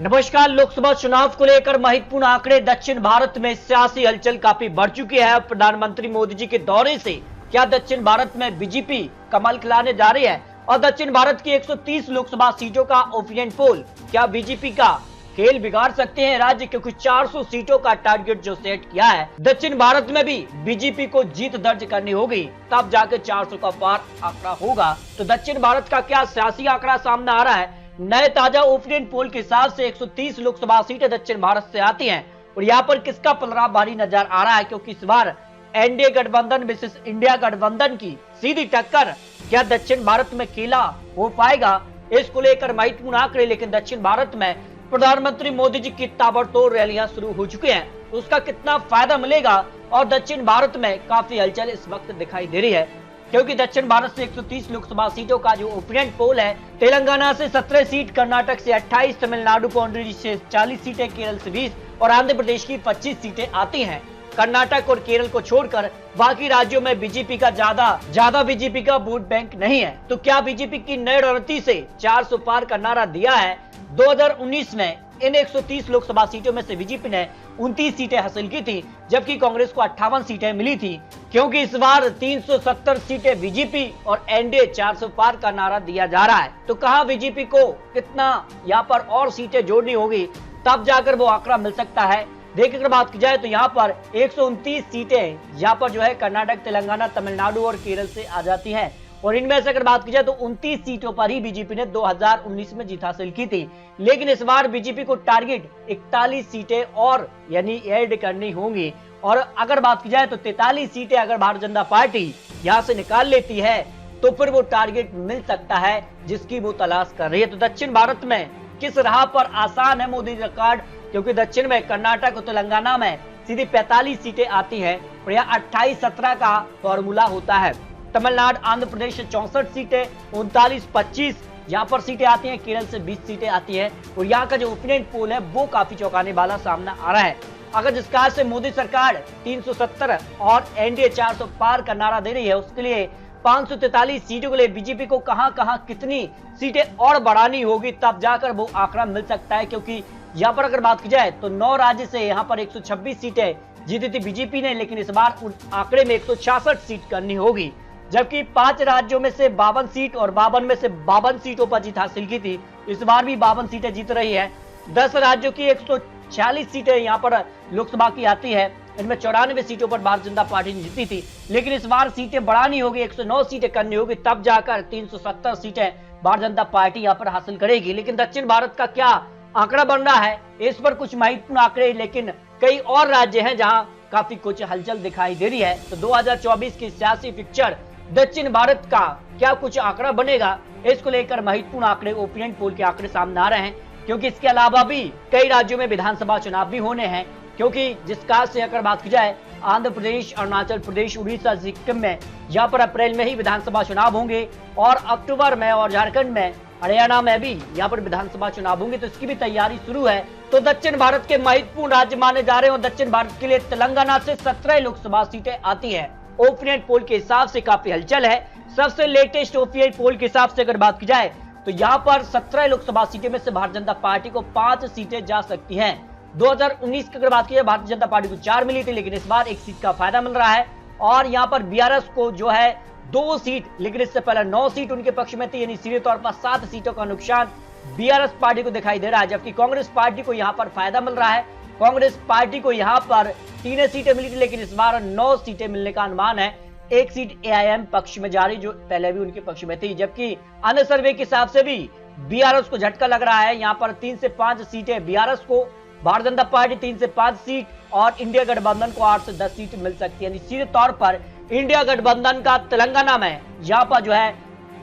नमस्कार। लोकसभा चुनाव को लेकर महत्वपूर्ण आंकड़े। दक्षिण भारत में सियासी हलचल काफी बढ़ चुकी है। प्रधानमंत्री मोदी जी के दौरे से क्या दक्षिण भारत में बीजेपी कमल खिलाने जा रही है? और दक्षिण भारत की 130 लोकसभा सीटों का ओपिनियन पोल क्या बीजेपी का खेल बिगाड़ सकते हैं? राज्य के कुछ 400 सीटों का टारगेट जो सेट किया है, दक्षिण भारत में भी बीजेपी को जीत दर्ज करनी होगी, तब जाकर 400 का पार आंकड़ा होगा। तो दक्षिण भारत का क्या सियासी आंकड़ा सामने आ रहा है? नए ताजा ओपिनियन पोल के हिसाब से 130 लोकसभा सीटें दक्षिण भारत से आती हैं और यहाँ पर किसका पलड़ा भारी नजर आ रहा है, क्योंकि इस बार एनडीए गठबंधन वर्सेस इंडिया गठबंधन की सीधी टक्कर क्या दक्षिण भारत में खेला हो पाएगा? इसको लेकर महत्वपूर्ण आंकड़े। लेकिन दक्षिण भारत में प्रधानमंत्री मोदी जी की ताबड़तोड़ रैलियां शुरू हो चुकी हैं, उसका कितना फायदा मिलेगा? और दक्षिण भारत में काफी हलचल इस वक्त दिखाई दे रही है, क्योंकि दक्षिण भारत से 130 लोकसभा सीटों का जो ओपिनियन पोल है, तेलंगाना से 17 सीट, कर्नाटक से 28, तमिलनाडु पौंडुचेरी से 40 सीटें, केरल से 20 और आंध्र प्रदेश की 25 सीटें आती हैं। कर्नाटक और केरल को छोड़कर बाकी राज्यों में बीजेपी का ज्यादा बीजेपी का वोट बैंक नहीं है। तो क्या बीजेपी की नई रणनीति से 400 पार का नारा दिया है? 2019 में इन 130 लोकसभा सीटों में से बीजेपी ने 29 सीटें हासिल की थी, जबकि कांग्रेस को 58 सीटें मिली थी। क्योंकि इस बार 370 सीटें बीजेपी और एनडीए 400 पार का नारा दिया जा रहा है, तो कहां बीजेपी को कितना यहाँ पर और सीटें जोड़नी होगी, तब जाकर वो आंकड़ा मिल सकता है। देखिए, अगर बात की जाए तो यहाँ पर 129 सीटें यहाँ पर जो है कर्नाटक, तेलंगाना, तमिलनाडु और केरल से आ जाती हैं। और इनमें से अगर बात की जाए तो 29 सीटों पर ही बीजेपी ने 2019 में जीत हासिल की थी। लेकिन इस बार बीजेपी को टारगेट 41 सीटें और यानी ऐड करनी होंगी। और अगर बात की जाए तो 43 सीटें अगर भारतीय जनता पार्टी यहाँ से निकाल लेती है तो फिर वो टारगेट मिल सकता है जिसकी वो तलाश कर रही है। तो दक्षिण भारत में किस राह पर आसान है मोदी रिकॉर्ड? क्योंकि दक्षिण में कर्नाटक और तेलंगाना में सीधी 45 सीटें आती हैं और यहाँ 28-17 का फॉर्मूला होता है। तमिलनाडु, आंध्र प्रदेश से 64 सीटें, 39-25 यहाँ पर सीटें आती हैं, केरल से 20 सीटें आती हैं। और यहाँ का जो ओपिनियन पोल है वो काफी चौंकाने वाला सामने आ रहा है। अगर जिस कहा से मोदी सरकार 370 और एनडीए 400 पार का नारा दे रही है, उसके लिए 543 सीटों के लिए बीजेपी को कहां कितनी सीटें और बढ़ानी होगी, तब जाकर वो आंकड़ा मिल सकता है। क्योंकि यहाँ पर अगर बात की जाए तो 9 राज्य से यहाँ पर 126 सीटें जीती थी बीजेपी ने, लेकिन इस बार आंकड़े में 166 सीट करनी होगी, जबकि 5 राज्यों में से 52 सीट और 52 में से 52 सीटों पर जीत हासिल की थी। इस बार भी 52 सीटें जीत रही है। 10 राज्यों की 146 सीटें यहाँ पर लोकसभा की आती है, इनमें 94 सीटों पर भारतीय जनता पार्टी ने जीती थी। लेकिन इस बार सीटें बढ़ानी होगी, 109 सीटें करनी होगी, तब जाकर 370 सीटें भारतीय जनता पार्टी यहाँ पर हासिल करेगी। लेकिन दक्षिण भारत का क्या आंकड़ा बन रहा है, इस पर कुछ महत्वपूर्ण आंकड़े। लेकिन कई और राज्य हैं जहां काफी कुछ हलचल दिखाई दे रही है। तो 2024 की सियासी पिक्चर दक्षिण भारत का क्या कुछ आंकड़ा बनेगा, इसको लेकर महत्वपूर्ण आंकड़े, ओपिनियन पोल के आंकड़े सामने आ रहे हैं। क्योंकि इसके अलावा भी कई राज्यों में विधानसभा चुनाव भी होने हैं। क्योंकि जिस काज से अगर बात की जाए, आंध्र प्रदेश, अरुणाचल प्रदेश, उड़ीसा, सिक्किम में यहाँ पर अप्रैल में ही विधानसभा चुनाव होंगे और अक्टूबर में, और झारखंड में, हरियाणा में भी यहाँ पर विधानसभा चुनाव होंगे, तो इसकी भी तैयारी शुरू है। तो दक्षिण भारत के महत्वपूर्ण राज्य माने जा रहे हैं और दक्षिण भारत के लिए तेलंगाना से 17 लोकसभा सीटें आती है। ओपिनियन पोल के हिसाब से काफी हलचल है। सबसे लेटेस्ट ओपिनियन पोल के हिसाब से अगर बात की जाए तो यहाँ पर 17 लोकसभा सीटें में से भारतीय जनता पार्टी को 5 सीटें जा सकती हैं। 2019 की अगर बात की जाए, भारतीय जनता पार्टी को 4 मिली थी, लेकिन इस बार 1 सीट का फायदा मिल रहा है। और यहाँ पर बीआरएस को जो है 2 सीट, लेकिन इससे पहले 9 सीट उनके पक्ष में थी, यानी सीधे तौर पर 7 सीटों का नुकसान बीआरएस पार्टी को दिखाई दे रहा है। जबकि कांग्रेस पार्टी को यहाँ पर फायदा मिल रहा है। कांग्रेस पार्टी को यहाँ पर 3 सीटें मिली थी, लेकिन इस बार 9 सीटें मिलने का अनुमान है। 1 सीट एआईएम पक्ष में जा रही, जो पहले भी उनके पक्ष में थी। जबकि अन्य सर्वे के हिसाब से भी बीआरएस को झटका लग रहा है। यहाँ पर 3 से 5 सीटें बीआरएस को, भारतीय जनता पार्टी 3 से 5 सीट और इंडिया गठबंधन को 8 से 10 सीट मिल सकती है। सीधे तौर पर इंडिया गठबंधन का तेलंगाना में यहाँ पर जो है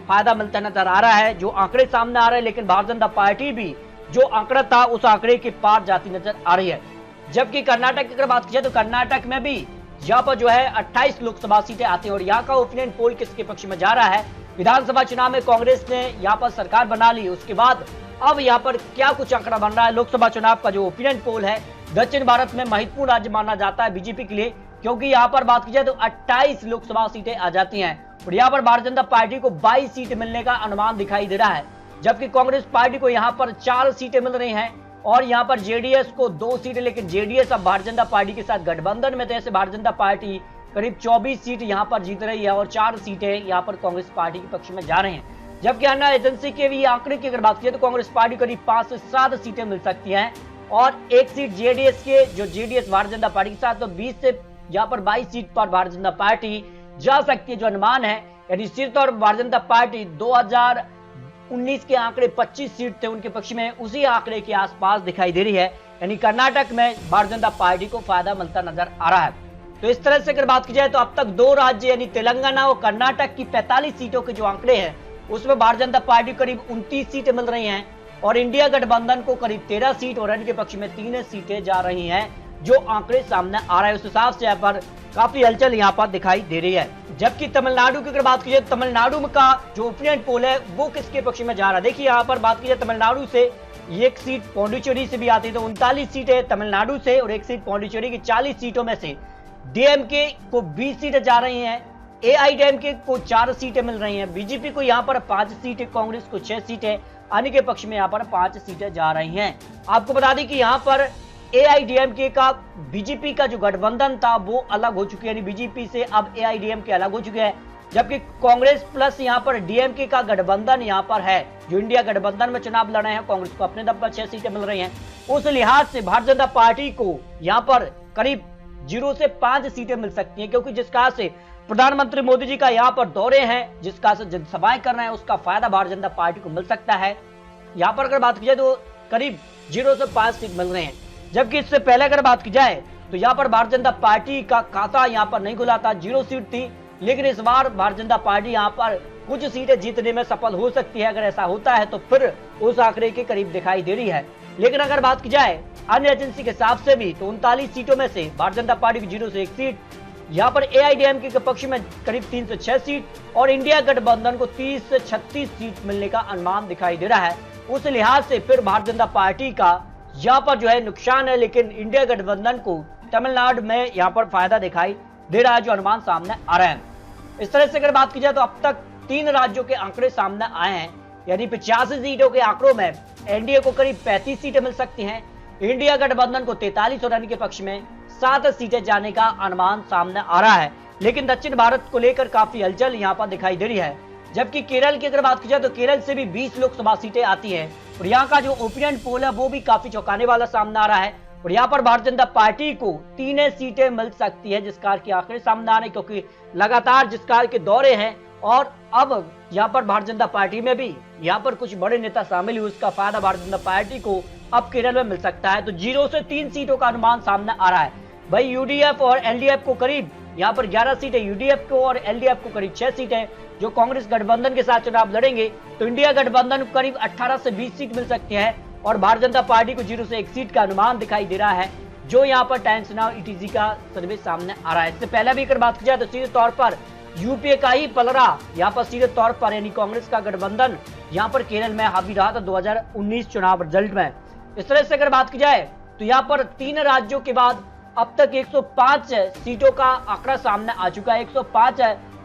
फायदा मिलता नजर आ रहा है, जो आंकड़े सामने आ रहे हैं। लेकिन भारतीय जनता पार्टी भी जो आंकड़ा था उस आंकड़े के पार जाती नजर आ रही है। जबकि कर्नाटक की अगर बात की जाए तो कर्नाटक में भी यहाँ पर जो है 28 लोकसभा सीटें आती हैं। और यहाँ का ओपिनियन पोल किसके पक्ष में जा रहा है? विधानसभा चुनाव में कांग्रेस ने यहाँ पर सरकार बना ली, उसके बाद अब यहाँ पर क्या कुछ आंकड़ा बन रहा है? लोकसभा चुनाव का जो ओपिनियन पोल है, दक्षिण भारत में महत्वपूर्ण राज्य माना जाता है बीजेपी के लिए, क्योंकि यहाँ पर बात की जाए तो 28 लोकसभा सीटें आ जाती हैं और यहाँ पर भारतीय जनता पार्टी को 22 सीट मिलने का अनुमान दिखाई दे रहा है। जबकि कांग्रेस पार्टी को यहाँ पर 4 सीटें मिल रही हैं और यहाँ पर जेडीएस को 2 सीटें, लेकिन जेडीएस अब भारतीय जनता पार्टी के साथ गठबंधन में थे, ऐसे भारतीय जनता पार्टी करीब 24 सीट यहाँ पर जीत रही है और 4 सीटें यहाँ पर कांग्रेस पार्टी के पक्ष में जा रहे हैं। जबकि अन्ना एजेंसी के भी आंकड़े की अगर बात की तो कांग्रेस पार्टी करीब 5 से 7 सीटें मिल सकती हैं और 1 सीट जेडीएस के, जो जेडीएस भारतीय जनता पार्टी के साथ, तो 20 से यहाँ पर 22 सीट पर भारतीय जनता पार्टी जा सकती है, जो अनुमान है। यानी सीधे तौर पर भारतीय जनता पार्टी 2019 के आंकड़े 25 सीट थे उनके पक्ष में, उसी आंकड़े के आसपास दिखाई दे रही है। यानी कर्नाटक में भारतीय जनता पार्टी को फायदा मिलता नजर आ रहा है। तो इस तरह से अगर बात की जाए तो अब तक 2 राज्य यानी तेलंगाना और कर्नाटक की 45 सीटों के जो आंकड़े हैं उसमें भारतीय जनता पार्टी को करीब 29 सीटें मिल रही हैं और इंडिया गठबंधन को करीब 13 सीट और अन्य के पक्ष में 3 सीटें जा रही हैं, जो आंकड़े सामने आ रहे हैं। उस हिसाब से यहाँ पर काफी हलचल यहाँ पर दिखाई दे रही है। जबकि तमिलनाडु की अगर बात की जाए तो तमिलनाडु का जो ओपिनियन पोल है वो किसके पक्ष में जा रहा है। देखिए यहाँ पर बात की जाए तमिलनाडु से 1 सीट पौंडीचेरी से भी आती है, तो 39 सीटें तमिलनाडु से और 1 सीट पौंडीचेरी की 40 सीटों में से डीएमके को 20 सीटें जा रही हैं, एआईडीएमके को 4 सीटें मिल रही हैं, बीजेपी को यहाँ पर 5 सीटें, कांग्रेस को 6 सीटें, अन्य के पक्ष में यहाँ पर 5 सीटें जा रही हैं। आपको बता दें कि यहाँ पर एआईडीएमके का बीजेपी का जो गठबंधन था वो अलग हो चुकी है, यानी बीजेपी से अब एआईडीएमके अलग हो चुके हैं, जबकि कांग्रेस प्लस यहाँ पर डीएमके का गठबंधन यहाँ पर है, जो इंडिया गठबंधन में चुनाव लड़ रहे हैं। कांग्रेस को अपने दम पर 6 सीटें मिल रही हैं। उस लिहाज से भारतीय जनता पार्टी को यहाँ पर करीब 0 से 5 सीटें मिल सकती हैं, क्योंकि जिस कहा से प्रधानमंत्री मोदी जी का यहाँ पर दौरे हैं, जिस कहा से जनसभाएं कर रहे हैं, उसका फायदा भारतीय जनता पार्टी को मिल सकता है। यहाँ पर अगर बात की जाए तो करीब 0 से 5 सीट मिल रहे हैं। जबकि इससे पहले अगर बात की जाए तो यहाँ पर भारतीय जनता पार्टी का खाता यहाँ पर नहीं खुला था, 0 सीट थी, लेकिन इस बार भारतीय जनता पार्टी यहाँ पर कुछ सीटें जीतने में सफल हो सकती है। अगर ऐसा होता है तो फिर उस आंकड़े के करीब दिखाई दे रही है। लेकिन अगर बात की जाए अन्य एजेंसी के हिसाब से भी तो 39 सीटों में से भारतीय जनता पार्टी की 0 से 1 सीट, यहाँ पर एआईडीएमके के पक्ष में करीब 3 से 6 सीट और इंडिया गठबंधन को 30 से 36 सीट मिलने का अनुमान दिखाई दे रहा है। उस लिहाज से फिर भारतीय जनता पार्टी का यहाँ पर जो है नुकसान है, लेकिन इंडिया गठबंधन को तमिलनाडु में यहाँ पर फायदा दिखाई दे रहा है, जो अनुमान सामने आ रहे हैं। इस तरह से अगर बात की जाए तो अब तक 3 राज्यों के आंकड़े सामने आए हैं, यानी 85 सीटों के आंकड़ों में एनडीए को करीब 35 सीटें मिल सकती हैं, इंडिया गठबंधन को 43 और अन्य के पक्ष में 7 सीटें जाने का अनुमान सामने आ रहा है। लेकिन दक्षिण भारत को लेकर काफी हलचल यहाँ पर दिखाई दे रही है। जबकि केरल की अगर बात की जाए तो केरल से भी 20 लोकसभा सीटें आती हैं और यहाँ का जो ओपिनियन पोल है वो भी काफी चौंकाने वाला सामने आ रहा है और यहाँ पर भारतीय जनता पार्टी को 3 सीटें मिल सकती है, जिस कार के आंकड़े सामने आ रहे हैं, क्योंकि लगातार जिस कार के दौरे हैं और अब यहाँ पर भारतीय जनता पार्टी में भी यहाँ पर कुछ बड़े नेता शामिल हुए, उसका फायदा भारतीय जनता पार्टी को अब केरल में मिल सकता है। तो 0 से 3 सीटों का अनुमान सामने आ रहा है। भाई यूडीएफ और एलडीएफ को करीब यहाँ पर 11 सीटें, यूडीएफ को और एलडीएफ को करीब 6 सीटें जो कांग्रेस गठबंधन के साथ चुनाव लड़ेंगे, तो इंडिया गठबंधन को करीब 18 से 20 सीट मिल सकती है और भारतीय जनता पार्टी को 0 से 1 सीट का अनुमान दिखाई दे रहा है, जो यहाँ पर टाइम्स नाउ ईटीजी का सर्वे सामने आ रहा है। इससे पहले भी अगर बात की जाए तो सीधे तौर पर यूपीए का ही पलड़ा यहाँ पर सीधे तौर पर यानी कांग्रेस का गठबंधन यहाँ पर केरल में हावी रहा था 2019 चुनाव रिजल्ट में। इस तरह से अगर बात की जाए तो यहाँ पर 3 राज्यों के बाद अब तक 105 सीटों का आंकड़ा सामने आ चुका है। 105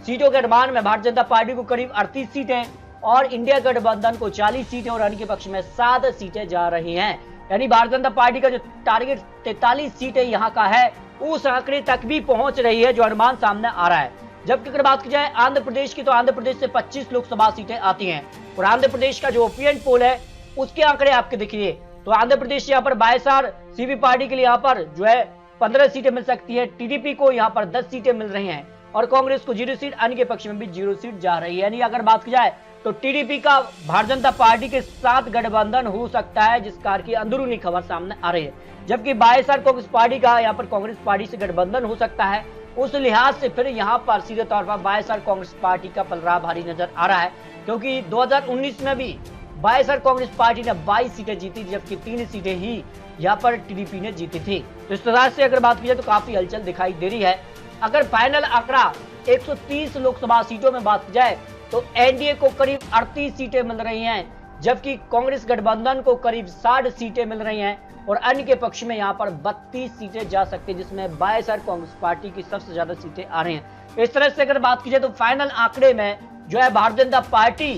सीटों के अनुमान में भारतीय जनता पार्टी को करीब 38 सीटें और इंडिया गठबंधन को 40 सीटें और अन्य के पक्ष में 7 सीटें जा रही हैं। यानी भारतीय जनता पार्टी का जो टारगेट 43 सीटें यहाँ का है उस आंकड़े तक भी पहुंच रही है, जो अनुमान सामने आ रहा है। जबकि अगर बात की जाए आंध्र प्रदेश की तो आंध्र प्रदेश से 25 लोकसभा सीटें आती हैं और आंध्र प्रदेश का जो ओपिनियन पोल है उसके आंकड़े आपके दिखिए तो आंध्र प्रदेश यहाँ पर वाईएसआर सीपी पार्टी के लिए यहाँ पर जो है 15 सीटें मिल सकती है, टीडीपी को यहाँ पर 10 सीटें मिल रही हैं और कांग्रेस को 0 सीट, अन्य के पक्ष में भी 0 सीट जा रही है। यानी अगर बात की जाए तो टीडीपी का भारतीय जनता पार्टी के साथ गठबंधन हो सकता है, जिस कार की अंदरूनी खबर सामने आ रही है। जबकि वाईएसआर कांग्रेस पार्टी का यहाँ पर कांग्रेस पार्टी से गठबंधन हो सकता है। उस लिहाज से फिर यहाँ पर सीधे तौर पर वाईएसआर कांग्रेस पार्टी का पलड़ा भारी नजर आ रहा है, क्योंकि 2019 में भी वाईएसआर कांग्रेस पार्टी ने 22 सीटें जीती, जबकि 3 सीटें ही यहाँ पर टीडीपी ने जीती थी। तो इस तरह से अगर बात की जाए तो काफी हलचल दिखाई दे रही है। अगर फाइनल आंकड़ा 130 लोकसभा सीटों में बात की जाए तो एनडीए को करीब 38 सीटें मिल रही हैं, जबकि कांग्रेस गठबंधन को करीब 60 सीटें मिल रही हैं और अन्य के पक्ष में यहाँ पर 32 सीटें जा सकती है, जिसमें वाईएसआर कांग्रेस पार्टी की सबसे ज्यादा सीटें आ रही हैं। इस तरह से अगर बात की जाए तो फाइनल आंकड़े में जो है भारतीय जनता पार्टी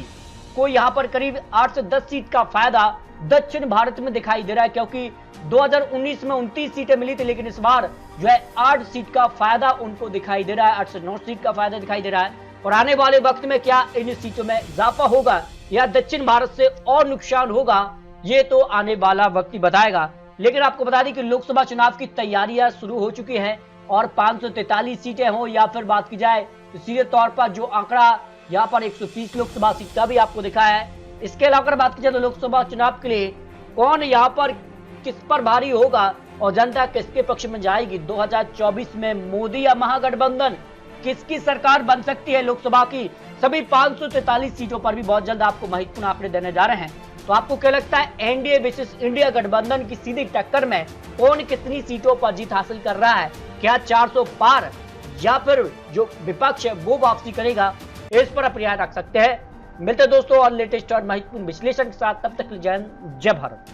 को यहाँ पर करीब 8 से 10 सीट का फायदा दक्षिण भारत में दिखाई दे रहा है, क्योंकि 2019 में 29 सीटें मिली थी, लेकिन इस बार जो है 8 सीट का फायदा उनको दिखाई दे रहा है, 8 से 9 सीट का फायदा दिखाई दे रहा है। और आने वाले वक्त में क्या इन सीटों में इजाफा होगा या दक्षिण भारत से और नुकसान होगा, ये तो आने वाला वक्त ही बताएगा। लेकिन आपको बता दें कि लोकसभा चुनाव की तैयारियां शुरू हो चुकी हैं और 543 सीटें हो या फिर बात की जाए तो सीधे तौर पर जो आंकड़ा यहाँ पर 130 लोकसभा सीट का भी आपको दिखा है। इसके अलावा अगर बात की जाए तो लोकसभा चुनाव के लिए कौन यहाँ पर किस पर भारी होगा और जनता किसके पक्ष में जाएगी, 2024 में मोदी या महागठबंधन, किसकी सरकार बन सकती है लोकसभा की, सभी 543 सीटों पर भी बहुत जल्द आपको महत्वपूर्ण आंकड़े देने जा रहे हैं। तो आपको क्या लगता है, एनडीए वर्सेस इंडिया गठबंधन की सीधी टक्कर में कौन कितनी सीटों पर जीत हासिल कर रहा है, क्या 400 पार या फिर जो विपक्ष है वो वापसी करेगा, इस पर अपनी राय रख सकते हैं। मिलते दोस्तों और लेटेस्ट और महत्वपूर्ण विश्लेषण के साथ, तब तक जय हिंद जय भारत।